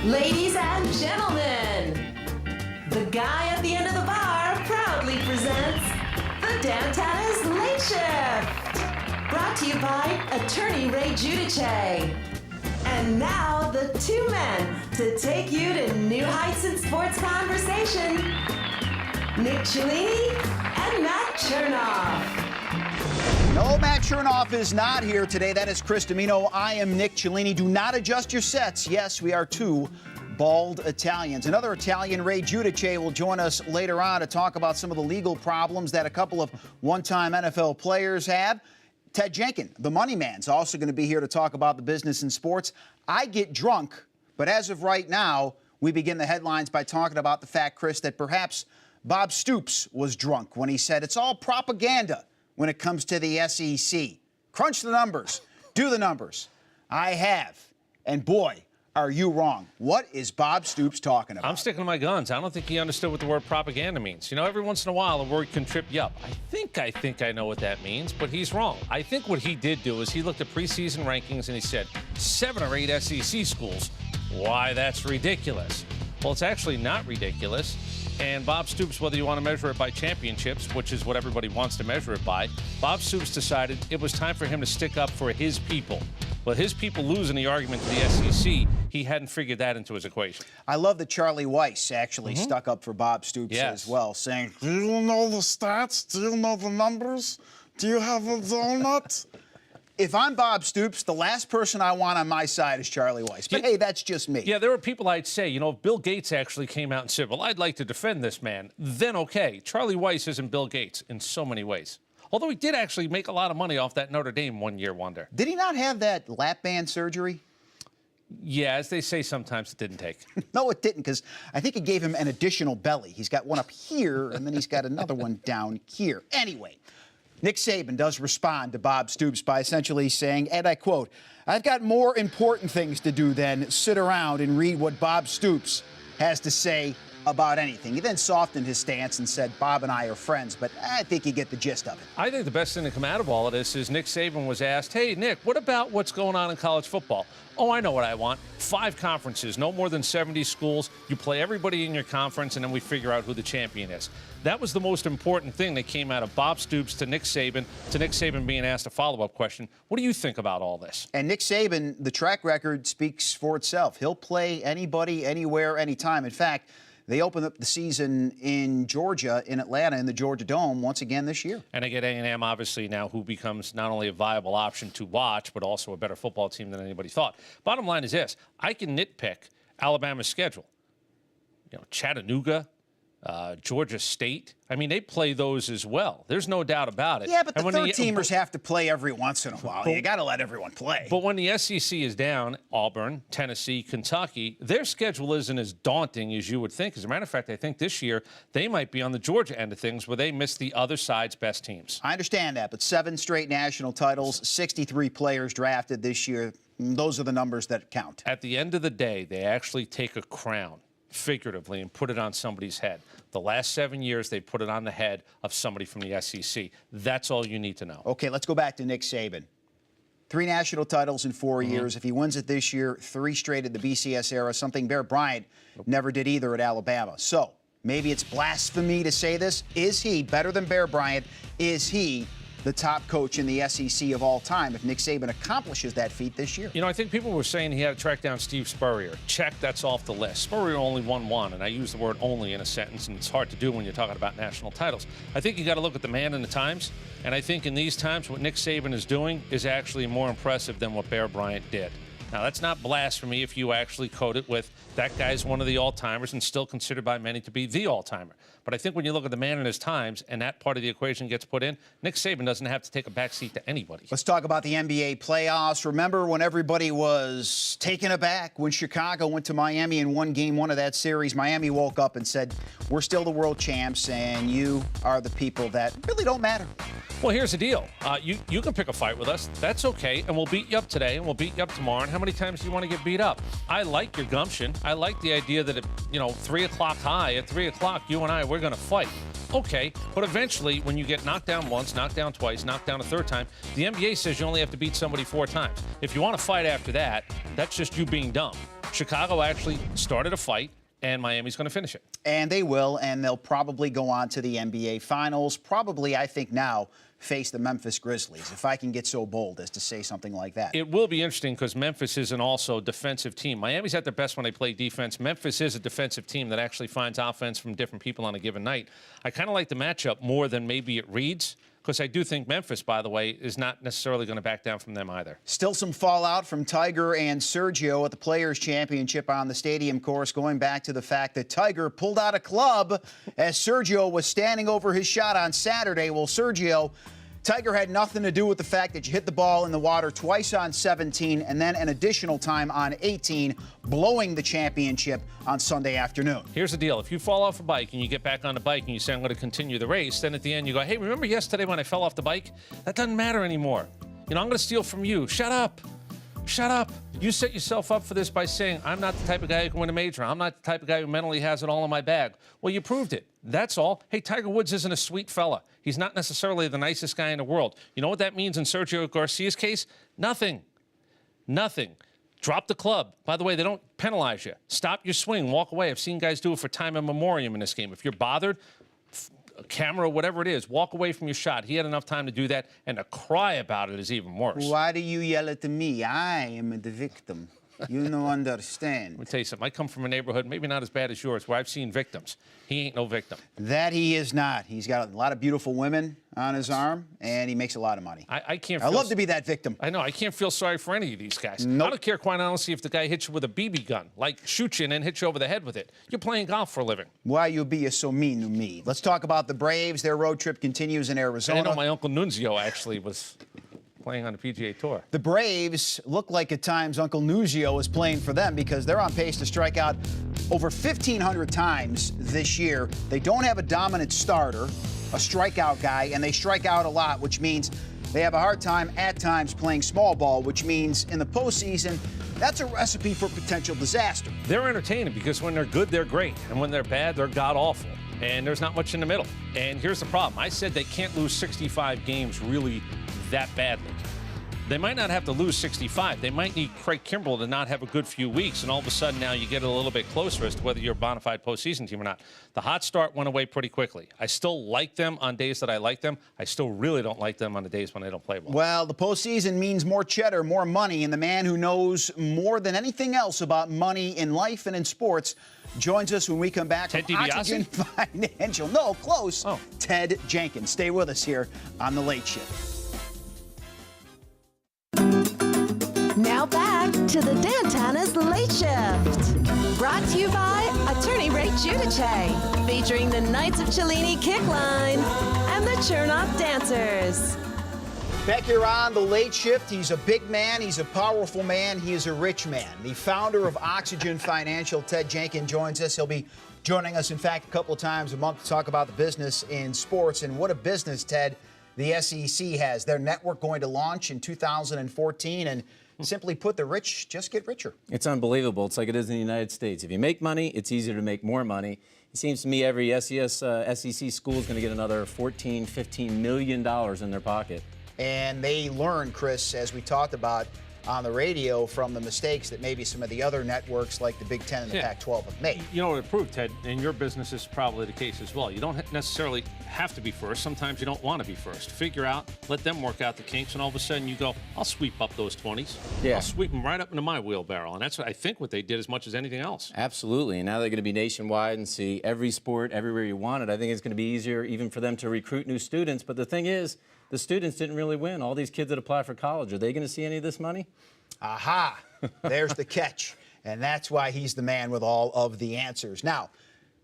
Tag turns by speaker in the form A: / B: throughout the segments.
A: Ladies and gentlemen, the guy at the end of the bar proudly presents the Dantanna's Late Shift. Brought to you by Attorney Ray Giudice. And now the two men to take you to new heights in sports conversation, Nick Cellini and Matt Chernoff.
B: No, Matt Chernoff is not here today. That is Chris Domino. I am Nick Cellini. Do not adjust your sets. Yes, we are two bald Italians. Another Italian, Ray Giudice, will join us later on to talk about some of the legal problems that a couple of one-time NFL players have. Ted Jenkins, the money man, is also going to be here to talk about the business in sports. I get drunk, but as of right now, we begin the headlines by talking about the fact, Chris, that perhaps Bob Stoops was drunk when he said it's all propaganda when it comes to the SEC. Crunch the numbers. Do the numbers. I have. And boy, are you wrong. What is Bob Stoops talking about?
C: I'm sticking to my guns. I don't think he understood what the word propaganda means. You know, every once in a while, a word can trip you up. I think I know what that means, but he's wrong. I think what he did do is he looked at preseason rankings and he said, 7 or 8 SEC schools. Why, that's ridiculous. Well, it's actually not ridiculous. And Bob Stoops, whether you want to measure it by championships, which is what everybody wants to measure it by, Bob Stoops decided it was time for him to stick up for his people. Well, his people losing the argument to the SEC, he hadn't figured that into his equation.
B: I love that Charlie Weiss actually stuck up for Bob Stoops as well, saying,
D: do you know the stats? Do you know the numbers? Do you have a donut?
B: If I'm Bob Stoops, the last person I want on my side is Charlie Weiss. But hey, that's just me.
C: Yeah, there are people I'd say, you know, if Bill Gates actually came out and said, well, I'd like to defend this man, then okay. Charlie Weiss isn't Bill Gates in so many ways. Although he did actually make a lot of money off that Notre Dame one-year wonder.
B: Did he not have that lap band surgery?
C: Yeah, as they say, sometimes it didn't take.
B: No, it didn't, because I think it gave him an additional belly. He's got one up here, and then he's got another one down here. Anyway, Nick Saban does respond to Bob Stoops by essentially saying, and I quote, I've got more important things to do than sit around and read what Bob Stoops has to say about anything. He then softened his stance and said, Bob and I are friends, but I think you get the gist of it.
C: I think the best thing to come out of all of this is Nick Saban was asked, hey, Nick, what about what's going on in college football? Oh, I know what I want. 5 conferences, no more than 70 schools. You play everybody in your conference, and then we figure out who the champion is. That was the most important thing that came out of Bob Stoops to Nick Saban being asked a follow-up question. What do you think about all this?
B: And Nick Saban, the track record speaks for itself. He'll play anybody, anywhere, anytime. In fact, they opened up the season in Georgia, in Atlanta, in the Georgia Dome once again this year.
C: And they get A&M, obviously, now, who becomes not only a viable option to watch, but also a better football team than anybody thought. Bottom line is this. I can nitpick Alabama's schedule. You know, Chattanooga, Georgia State. I mean, they play those as well. There's no doubt about it.
B: Yeah, but the third-teamers have to play every once in a while. You got to let everyone play.
C: But when the SEC is down, Auburn, Tennessee, Kentucky, their schedule isn't as daunting as you would think. As a matter of fact, I think this year they might be on the Georgia end of things where they miss the other side's best teams.
B: I understand that, but 7 straight national titles, 63 players drafted this year. Those are the numbers that count.
C: At the end of the day, they actually take a crown, figuratively, and put it on somebody's head. The last 7 years, they put it on the head of somebody from the SEC. That's all you need to know.
B: Okay, let's go back to Nick Saban. 3 national titles in 4 years. If he wins it this year, 3 straight in the BCS era, something Bear Bryant never did either at Alabama. So maybe it's blasphemy to say this. Is he better than Bear Bryant? Is he the top coach in the SEC of all time if Nick Saban accomplishes that feat this year?
C: You know, I think people were saying he had to track down Steve Spurrier. Check, that's off the list. Spurrier only won 1, and I use the word only in a sentence, and it's hard to do when you're talking about national titles. I think you got to look at the man in the times, and I think in these times what Nick Saban is doing is actually more impressive than what Bear Bryant did. Now, that's not blasphemy if you actually code it with that guy's one of the all-timers and still considered by many to be the all-timer. But I think when you look at the man in his times and that part of the equation gets put in, Nick Saban doesn't have to take a backseat to anybody.
B: Let's talk about the NBA playoffs. Remember when everybody was taken aback when Chicago went to Miami and won Game 1 of that series? Miami woke up and said, we're still the world champs, and you are the people that really don't matter.
C: Well, here's the deal. You can pick a fight with us. That's okay, and we'll beat you up today, and we'll beat you up tomorrow. And how many times do you want to get beat up? I like your gumption. I like the idea that, 3 o'clock high, at 3 o'clock, you and I, we're going to fight. Okay, but eventually, when you get knocked down once, knocked down twice, knocked down a third time, the NBA says you only have to beat somebody 4 times. If you want to fight after that, that's just you being dumb. Chicago actually started a fight, and Miami's going to finish it.
B: And they will, and they'll probably go on to the NBA Finals. Probably, I think now, face the Memphis Grizzlies, if I can get so bold as to say something like that.
C: It will be interesting because Memphis is an also defensive team. Miami's at their best when they play defense. Memphis is a defensive team that actually finds offense from different people on a given night. I kind of like the matchup more than maybe it reads, because I do think Memphis, by the way, is not necessarily going to back down from them either.
B: Still some fallout from Tiger and Sergio at the Players' Championship on the stadium course, going back to the fact that Tiger pulled out a club as Sergio was standing over his shot on Saturday. Well, Tiger had nothing to do with the fact that you hit the ball in the water twice on 17 and then an additional time on 18, blowing the championship on Sunday afternoon.
C: Here's the deal. If you fall off a bike and you get back on the bike and you say, I'm going to continue the race, then at the end you go, hey, remember yesterday when I fell off the bike? That doesn't matter anymore. I'm going to steal from you. Shut up. Shut up. You set yourself up for this by saying, I'm not the type of guy who can win a major. I'm not the type of guy who mentally has it all in my bag. Well, you proved it. That's all. Hey, Tiger Woods isn't a sweet fella. He's not necessarily the nicest guy in the world. You know what that means in Sergio Garcia's case? Nothing. Nothing. Drop the club. By the way, they don't penalize you. Stop your swing. Walk away. I've seen guys do it for time and memoriam in this game. If you're bothered, camera, whatever it is, walk away from your shot. He had enough time to do that, and to cry about it is even worse.
B: Why do you yell at me? I am the victim. You don't understand.
C: Let me tell you something. I come from a neighborhood, maybe not as bad as yours, where I've seen victims. He ain't no victim.
B: That he is not. He's got a lot of beautiful women on his arm, and he makes a lot of money.
C: I can't.
B: I love to be that victim.
C: I know. I can't feel sorry for any of these guys.
B: Nope.
C: I don't care, quite honestly, if the guy hits you with a BB gun, like shoot you and then hit you over the head with it. You're playing golf for a living.
B: Why you be so mean to me? Let's talk about the Braves. Their road trip continues in Arizona.
C: I didn't know my Uncle Nunzio actually was playing on the PGA Tour.
B: The Braves look like at times Uncle Nunzio is playing for them because they're on pace to strike out over 1,500 times this year. They don't have a dominant starter, a strikeout guy, and they strike out a lot, which means they have a hard time at times playing small ball, which means in the postseason, that's a recipe for potential disaster.
C: They're entertaining because when they're good, they're great. And when they're bad, they're god-awful. And there's not much in the middle. And here's the problem. I said they can't lose 65 games really that badly. They might not have to lose 65. They might need Craig Kimbrell to not have a good few weeks, and all of a sudden now you get a little bit closer as to whether you're a bona fide postseason team or not. The hot start went away pretty quickly. I still like them on days that I like them. I still really don't like them on the days when they don't play well.
B: Well, the postseason means more cheddar, more money, and the man who knows more than anything else about money in life and in sports joins us when we come back
C: Ted
B: from Oxygen Financial. No, close.
C: Oh.
B: Ted Jenkins. Stay with us here on The Late Shift.
A: Now back to the Dantanna's Late Shift. Brought to you by Attorney Ray Giudice, featuring the Knights of Cellini Kick Line and the Chernoff Dancers.
B: Back here on The Late Shift, he's a big man, he's a powerful man, he is a rich man. The founder of Oxygen Financial, Ted Jenkins, joins us. He'll be joining us, in fact, a couple of times a month to talk about the business in sports. And what a business, Ted, the SEC has. Their network going to launch in 2014, and simply put, the rich just get richer.
E: It's unbelievable. It's like it is in the United States. If you make money, it's easier to make more money. It seems to me every SEC school is going to get another $14, $15 million in their pocket.
B: And they learn, Chris, as we talked about on the radio, from the mistakes that maybe some of the other networks like the Big Ten and the Pac-12 have made.
C: You know what it proved, Ted, in your business is probably the case as well. You don't necessarily have to be first. Sometimes you don't want to be first. Figure out, let them work out the kinks, and all of a sudden you go, I'll sweep up those 20s.
E: Yeah.
C: I'll sweep them right up into my wheelbarrow. And that's what I think what they did as much as anything else.
E: Absolutely. And now they're going to be nationwide and see every sport everywhere you want it. I think it's going to be easier even for them to recruit new students. But the thing is, the students didn't really win. All these kids that apply for college, are they going to see any of this money?
B: Aha, there's the catch. And that's why he's the man with all of the answers. Now,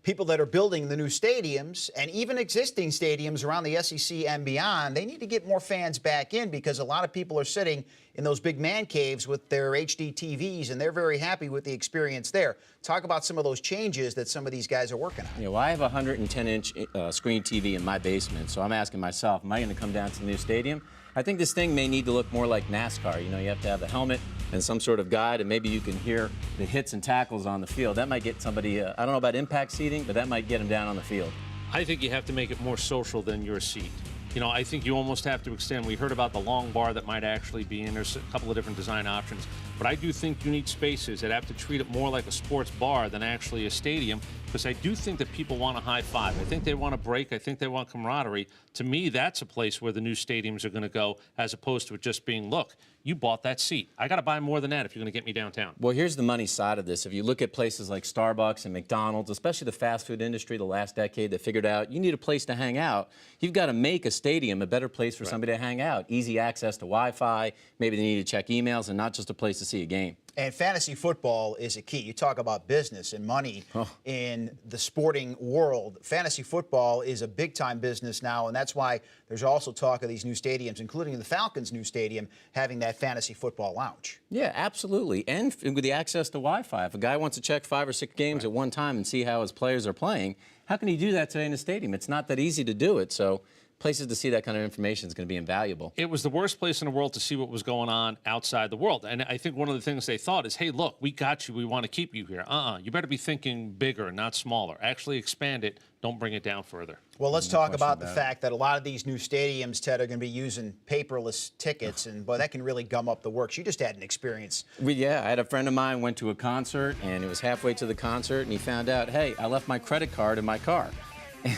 B: people that are building the new stadiums and even existing stadiums around the SEC and beyond, they need to get more fans back in because a lot of people are sitting in those big man caves with their HD TVs, and they're very happy with the experience there. Talk about some of those changes that some of these guys are working on.
E: You know, I have a 110-inch screen TV in my basement, so I'm asking myself, am I going to come down to the new stadium? I think this thing may need to look more like NASCAR. You know, you have to have the helmet and some sort of guide, and maybe you can hear the hits and tackles on the field. That might get somebody, I don't know about impact seating, but that might get them down on the field.
C: I think you have to make it more social than your seat. You know, I think you almost have to extend. We heard about the long bar that might actually be in. There's a couple of different design options. But I do think you need spaces that have to treat it more like a sports bar than actually a stadium, because I do think that people want a high five. I think they want a break. I think they want camaraderie. To me, that's a place where the new stadiums are going to go, as opposed to it just being, look, you bought that seat. I got to buy more than that if you're going to get me downtown.
E: Well, here's the money side of this. If you look at places like Starbucks and McDonald's, especially the fast food industry the last decade that figured out you need a place to hang out, you've got to make a stadium a better place for somebody to hang out. Easy access to Wi-Fi, maybe they need to check emails, and not just a place to see a game.
B: And fantasy football is a key. You talk about business and money in the sporting world. Fantasy football is a big-time business now, and that's why there's also talk of these new stadiums, including the Falcons' new stadium, having that fantasy football lounge.
E: Yeah, absolutely. And with the access to Wi-Fi. If a guy wants to check 5 or 6 games at one time and see how his players are playing, how can he do that today in a stadium? It's not that easy to do it. So places to see that kind of information is going to be invaluable.
C: It was the worst place in the world to see what was going on outside the world. And I think one of the things they thought is, hey, look, we got you. We want to keep you here. You better be thinking bigger, not smaller. Actually expand it. Don't bring it down further.
B: Well, let's talk about the fact that a lot of these new stadiums, Ted, are going to be using paperless tickets, and boy, that can really gum up the works. You just had an experience.
E: Yeah, I had a friend of mine went to a concert, and it was halfway to the concert, and he found out, hey, I left my credit card in my car.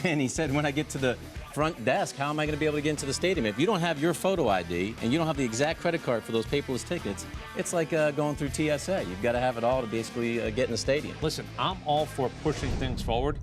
E: And he said, when I get to the front desk, how am I going to be able to get into the stadium? If you don't have your photo ID and you don't have the exact credit card for those paperless tickets, it's like going through TSA. You've got to have it all to basically get in the stadium.
C: Listen, I'm all for pushing things forward.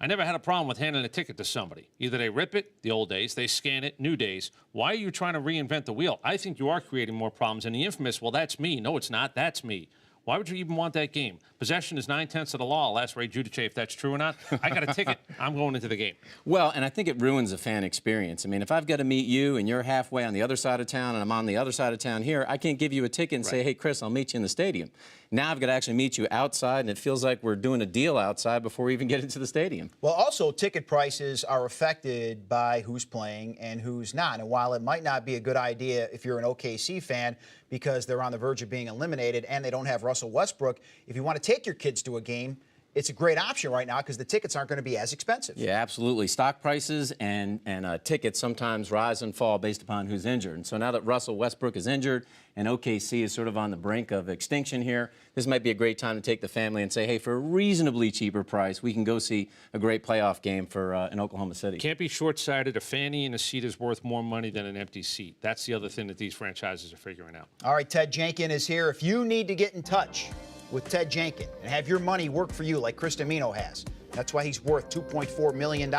C: I never had a problem with handing a ticket to somebody. Either they rip it, the old days, they scan it, new days. Why are you trying to reinvent the wheel? I think you are creating more problems. And the infamous, well, that's me. No, it's not. That's me. Why would you even want that game? Possession is 9/10 of the law. I'll ask Ray Giudice if that's true or not. I got a ticket. I'm going into the game.
E: Well, and I think it ruins a fan experience. I mean, if I've got to meet you and you're halfway on the other side of town and I'm on the other side of town here, I can't give you a ticket and say, hey, Chris, I'll meet you in the stadium. Now I've got to actually meet you outside, and it feels like we're doing a deal outside before we even get into the stadium.
B: Well, also, ticket prices are affected by who's playing and who's not. And while it might not be a good idea if you're an OKC fan because they're on the verge of being eliminated and they don't have Russell Westbrook, if you want to take your kids to a game, it's a great option right now because the tickets aren't going to be as expensive.
E: Yeah, absolutely. Stock prices and tickets sometimes rise and fall based upon who's injured. And so now that Russell Westbrook is injured and OKC is sort of on the brink of extinction here, this might be a great time to take the family and say, hey, for a reasonably cheaper price, we can go see a great playoff game for in Oklahoma City.
C: Can't be short-sighted. A fanny in a seat is worth more money than an empty seat. That's the other thing that these franchises are figuring out. All
B: right, Ted Jenkins is here. If you need to get in touch with Ted Jenkins and have your money work for you like Chris Dimino has, that's why he's worth $2.4 million.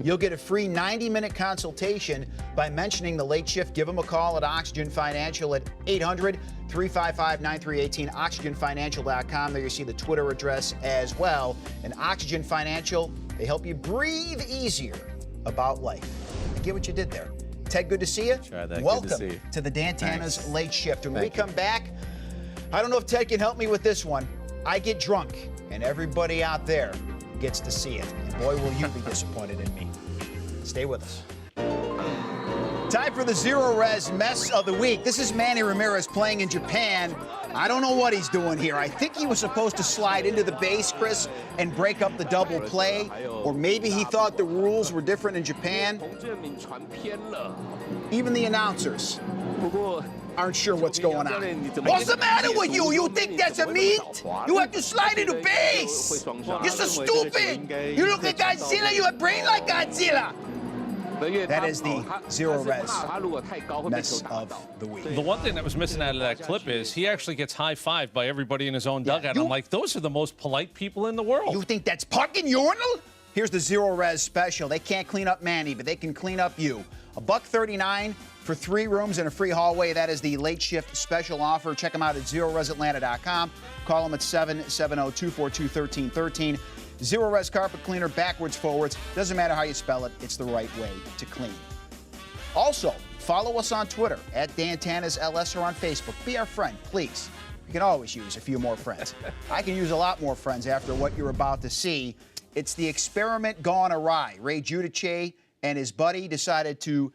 B: You'll get a free 90-minute consultation by mentioning the Late Shift. Give him a call at Oxygen Financial at 800-355-9318, oxygenfinancial.com. There you see the Twitter address as well. And Oxygen Financial, they help you breathe easier about life. Get what you did there. Ted, good to see you.
E: Try that.
B: Welcome
E: good to, see you.
B: to the Dantanna's Late Shift. When we
E: Thank you.
B: come back, I don't know if Ted can help me with this one. I get drunk, and everybody out there gets to see it. And boy, will you be disappointed in me. Stay with us. Time for the Zero Res Mess of the Week. This is Manny Ramirez playing in Japan. I don't know what he's doing here. I think he was supposed to slide into the base, Chris, and break up the double play. Or maybe he thought the rules were different in Japan. Even the announcers aren't sure what's going on. What's the matter with you? You think that's a meat? You have to slide into base. You're so stupid. You look like Godzilla. You have a brain like Godzilla. That is the Zero Res Mess of the Week.
C: The one thing that was missing out of that clip is he actually gets high-fived by everybody in his own dugout. I'm like, those are the most polite people in the world.
B: You think that's parking urinal? Here's the Zero Res special. They can't clean up Manny, but they can clean up you. $139 for 3 rooms and a free hallway. That is the Late Shift special offer. Check them out at ZeroResAtlanta.com. Call them at 770-242-1313. Zero Res carpet cleaner, backwards, forwards. Doesn't matter how you spell it. It's the right way to clean. Also, follow us on Twitter at Dantanna's LS or on Facebook. Be our friend, please. You can always use a few more friends. I can use a lot more friends after what you're about to see. It's the experiment gone awry. Ray Giudice and his buddy decided to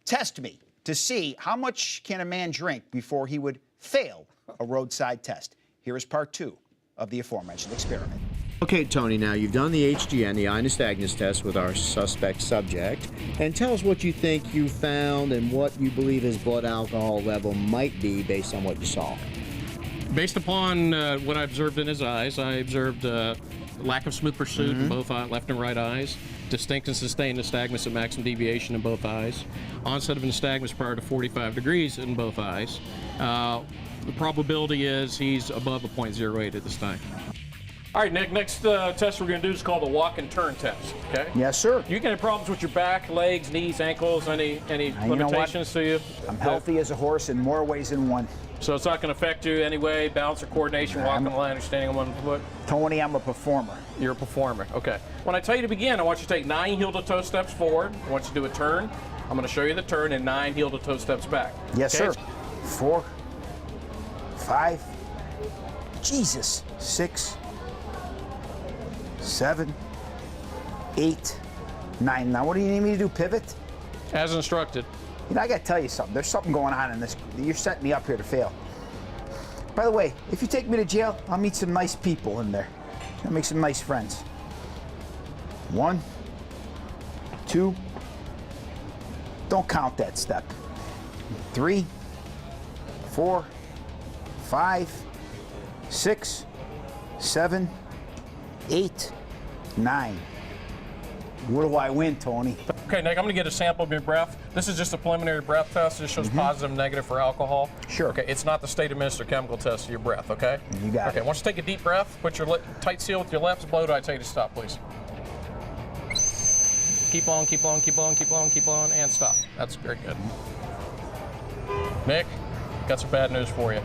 B: test me to see how much can a man drink before he would fail a roadside test. Here is part 2 of the aforementioned experiment.
F: Okay, Tony, now you've done the HGN, the Inus Agnes test with our suspect subject, and tell us what you think you found and what you believe his blood alcohol level might be based on what you saw.
G: Based upon what I observed in his eyes, I observed lack of smooth pursuit in both left and right eyes, distinct and sustained nystagmus at maximum deviation in both eyes, onset of nystagmus prior to 45 degrees in both eyes. The probability is he's above a 0.08 at this time. All right, Nick, next test we're going to do is called the walk and turn test, okay?
B: Yes, sir.
G: You got any problems with your back, legs, knees, ankles, any limitations to you?
B: I'm healthy as a horse in more ways than one.
G: So it's not going to affect you anyway, balance or coordination, walking the line, standing on one foot?
B: Tony, I'm a performer.
G: You're a performer, okay. When I tell you to begin, I want you to take 9 heel-to-toe steps forward. I want you to do a turn. I'm going to show you the turn and 9 heel-to-toe steps back.
B: Yes,
G: okay?
B: sir. 4, 5, Jesus, 6, 7, 8, 9. Now, what do you need me to do, pivot?
G: As instructed.
B: You know, I gotta tell you something. There's something going on in this. You're setting me up here to fail. By the way, if you take me to jail, I'll meet some nice people in there. I'll make some nice friends. 1, 2. Don't count that step. 3, 4, 5, 6, 7, 8, 9. What do I win, Tony?
G: Okay, Nick, I'm going to get a sample of your breath. This is just a preliminary breath test. This shows positive and negative for alcohol.
B: Sure.
G: Okay, it's not the state-administered chemical test of your breath, okay?
B: You got it.
G: Okay, I want you to take a deep breath. Put your tight seal with your lips. Blow till I tell you to stop, please. Keep on, keep on, keep on, keep on, keep on, and stop. That's very good. Nick, got some bad news for you.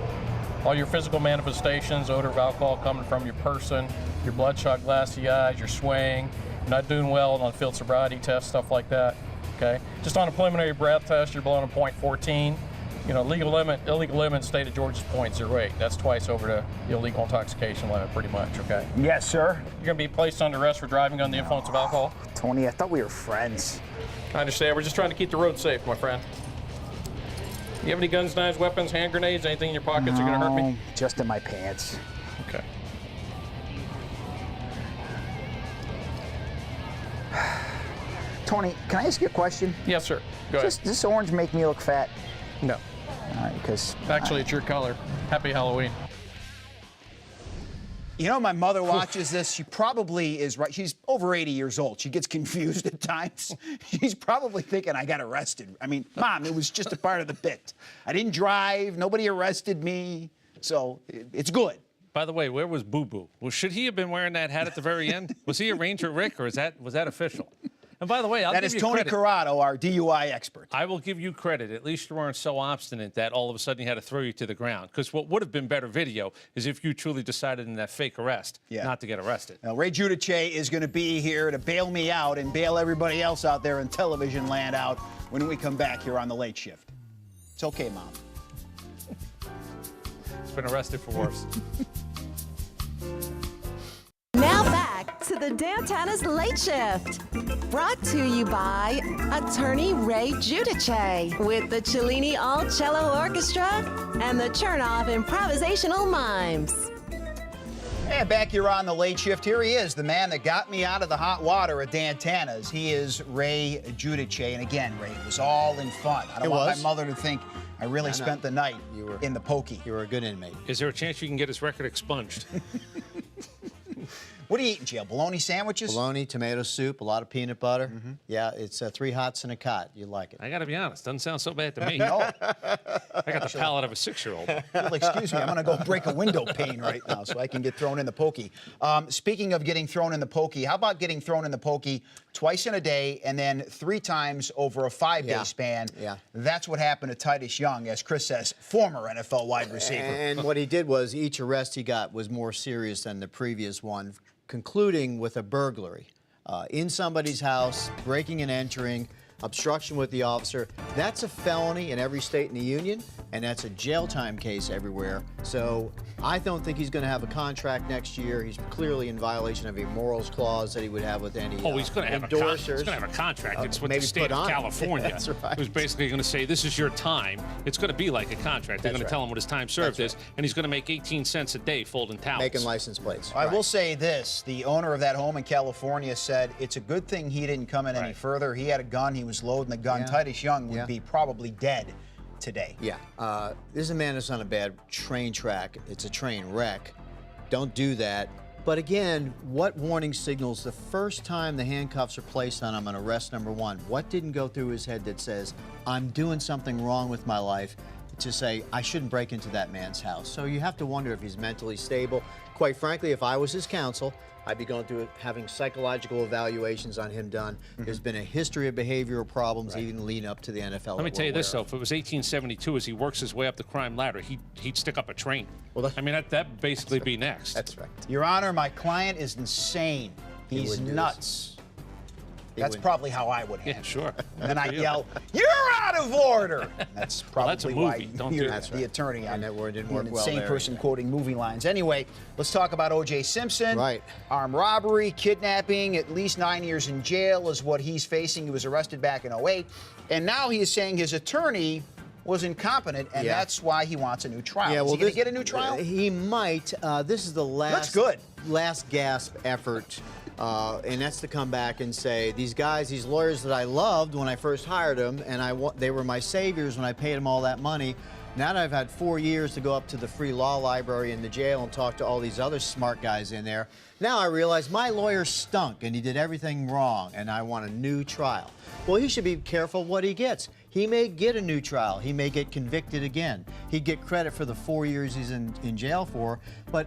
G: All your physical manifestations, odor of alcohol coming from your person, your bloodshot, glassy eyes, your swaying, you're not doing well on field sobriety tests, stuff like that, okay? Just on a preliminary breath test, you're blowing a 0.14. You know, illegal limit in the state of Georgia is 0.08. That's twice over the illegal intoxication limit, pretty much, okay?
B: Yes, sir.
G: You're going to be placed under arrest for driving under the influence of alcohol.
B: Tony, I thought we were friends.
G: I understand. We're just trying to keep the road safe, my friend. You have any guns, knives, weapons, hand grenades, anything in your pockets that are going to hurt me?
B: Just in my pants.
G: Okay.
B: Tony, can I ask you a question?
G: Yes, sir. Go ahead.
B: Does this orange make me look fat?
G: No.
B: All right, because
G: Actually, it's your color. Happy Halloween.
B: you know, my mother watches this. She probably is right. She's over 80 years old. She gets confused at times. She's probably thinking I got arrested. I mean, Mom, it was just a part of the bit. I didn't drive. Nobody arrested me. So it's good.
C: By the way, where was Boo Boo? Well, should he have been wearing that hat at the very end? Was he a Ranger Rick, or was that official? And by the way, I'll
B: That
C: give
B: is
C: you
B: Tony
C: credit.
B: Corrado, our DUI expert.
C: I will give you credit. At least you weren't so obstinate that all of a sudden you had to throw you to the ground. Because what would have been better video is if you truly decided in that fake arrest not to get arrested.
B: Now, Ray Giudice is going to be here to bail me out and bail everybody else out there in television land out when we come back here on The Late Shift. It's okay, Mom.
C: He's been arrested for worse.
A: Now back to the Dantanna's Late Shift. Brought to you by attorney Ray Giudice with the Cellini All Cello Orchestra and the Chernoff Improvisational Mimes.
B: And back here on The Late Shift, here he is, the man that got me out of the hot water at Dantanna's. He is Ray Giudice. And again, Ray, it was all in fun. I don't want my mother to think I really spent the night in the pokey.
F: You were a good inmate.
C: Is there a chance you can get his record expunged?
B: What do you eat in jail? Bologna sandwiches?
F: Bologna, tomato soup, a lot of peanut butter. Yeah, it's 3 hots and a cot. You like it.
C: I got to be honest, doesn't sound so bad to me.
B: No.
C: I got the palate of a 6-year-old.
B: Well, excuse me, I'm going to go break a window pane right now so I can get thrown in the pokey. Speaking of getting thrown in the pokey, how about getting thrown in the pokey twice in a day and then 3 times over a 5-day span?
F: Yeah.
B: That's what happened to Titus Young, as Chris says, former NFL wide receiver.
F: And what he did was each arrest he got was more serious than the previous one, concluding with a burglary in somebody's house, breaking and entering, obstruction with the officer. That's a felony in every state in the union, and that's a jail time case everywhere. So I don't think he's going to have a contract next year. He's clearly in violation of a morals clause that he would have with any
C: He's going to have
F: endorsers.
C: He's going to have a contract. It's with
F: maybe
C: the state
F: put
C: of
F: on.
C: California.
F: That's right.
C: Who's basically going to say, this is your time. It's going to be like a contract. They're
F: That's
C: going to tell him what his time served is, and he's going to make 18 cents a day folding towels.
F: Making license plates.
B: I will say this. The owner of that home in California said it's a good thing he didn't come in any further. He had a gun. He was loading the gun. Titus Young would be probably dead today.
F: Yeah. This is a man that's on a bad train track. It's a train wreck. Don't do that. But again, what warning signals the first time the handcuffs are placed on him on arrest number 1? What didn't go through his head that says, I'm doing something wrong with my life, to say, I shouldn't break into that man's house? So you have to wonder if he's mentally stable. Quite frankly, if I was his counsel, I'd be going through having psychological evaluations on him done. There's been a history of behavioral problems even leading up to the NFL.
C: Let me tell you this, though. If it was 1872, as he works his way up the crime ladder, he'd stick up a train.
F: Well,
C: I mean, that'd basically be next.
F: That's right.
B: Your Honor, my client is insane. He's
F: wouldn't do
B: nuts. That's
F: wouldn't.
B: probably how I would handle
C: Yeah, sure.
B: it. And then I
C: For you.
B: yell, "You're out of order!" That's probably
C: that's a
B: why
C: movie. Don't do
B: you're
C: that.
B: the attorney.
F: And that word didn't work
B: an
F: well
B: insane
F: there
B: person
F: either.
B: quoting movie lines. Anyway, let's talk about O.J. Simpson.
F: Right.
B: Armed robbery, kidnapping, at least 9 years in jail is what he's facing. He was arrested back in 2008. And now he is saying his attorney was incompetent, and
F: Yeah.
B: that's why he wants a new trial.
F: Yeah,
B: is
F: well,
B: he going
F: this-
B: to get a new trial?
F: He might. This is the last.
B: good.
F: Last gasp effort, and that's to come back and say these guys, these lawyers that I loved when I first hired them, and they were my saviors when I paid them all that money. Now that I've had 4 years to go up to the free law library in the jail and talk to all these other smart guys in there, now I realize my lawyer stunk and he did everything wrong, and I want a new trial. Well, he should be careful what he gets. He may get a new trial. He may get convicted again. He'd get credit for the 4 years he's in jail for, but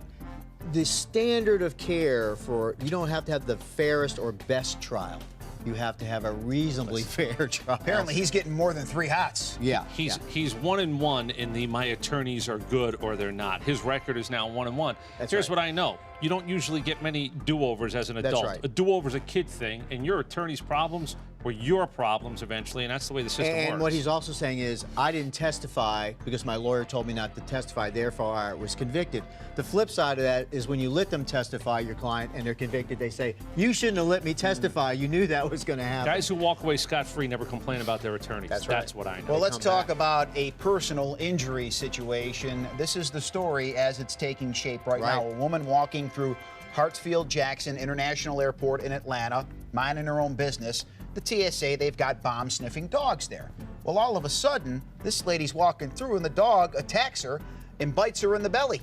F: the standard of care for, you don't have to have the fairest or best trial. You have to have a reasonably fair trial.
B: Apparently, he's getting more than 3 hots.
F: Yeah.
C: He's 1-1 in the my attorneys are good or they're not. His record is now 1-1.
F: That's
C: Here's
F: right.
C: what I know. You don't usually get many do-overs as an
F: That's
C: adult.
F: right.
C: A do-over's a kid thing, and your attorney's problems were your problems eventually, and that's the way the system works.
F: And what he's also saying is, I didn't testify because my lawyer told me not to testify, therefore I was convicted. The flip side of that is when you let them testify, your client, and they're convicted, they say, you shouldn't have let me testify. You knew that was going to happen.
C: Guys who walk away scot-free never complain about their attorneys.
F: That's right.
C: That's what I know.
B: Well, let's
F: come
B: talk
F: back.
B: about a personal injury situation. This is the story as it's taking shape right now. A woman walking through Hartsfield-Jackson International Airport in Atlanta, minding her own business. The TSA, they've got bomb-sniffing dogs there. Well, all of a sudden, this lady's walking through and the dog attacks her and bites her in the belly.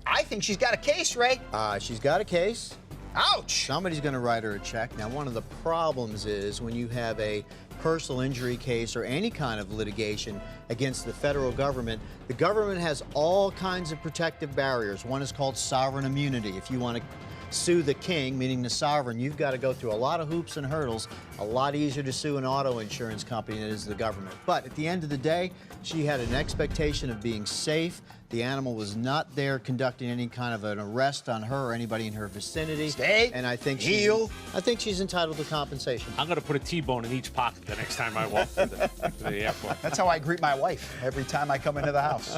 B: I think she's got a case, Ray.
F: She's got a case.
B: Ouch!
F: Somebody's going to write her a check. Now, one of the problems is when you have a personal injury case or any kind of litigation against the federal government, the government has all kinds of protective barriers. One is called sovereign immunity. If you want to sue the king, meaning the sovereign, you've got to go through a lot of hoops and hurdles. A lot easier to sue an auto insurance company than it is the government. But at the end of the day, she had an expectation of being safe. The animal was not there conducting any kind of an arrest on her or anybody in her vicinity.
B: Stay,
F: and I think
B: heel.
F: I think she's entitled to compensation.
C: I'm going to put a T-bone in each pocket the next time I walk through the airport.
B: That's how I greet my wife every time I come into the house.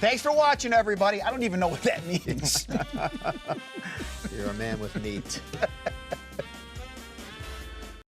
B: Thanks for watching, everybody. I don't even know what that means.
F: You're a man with meat.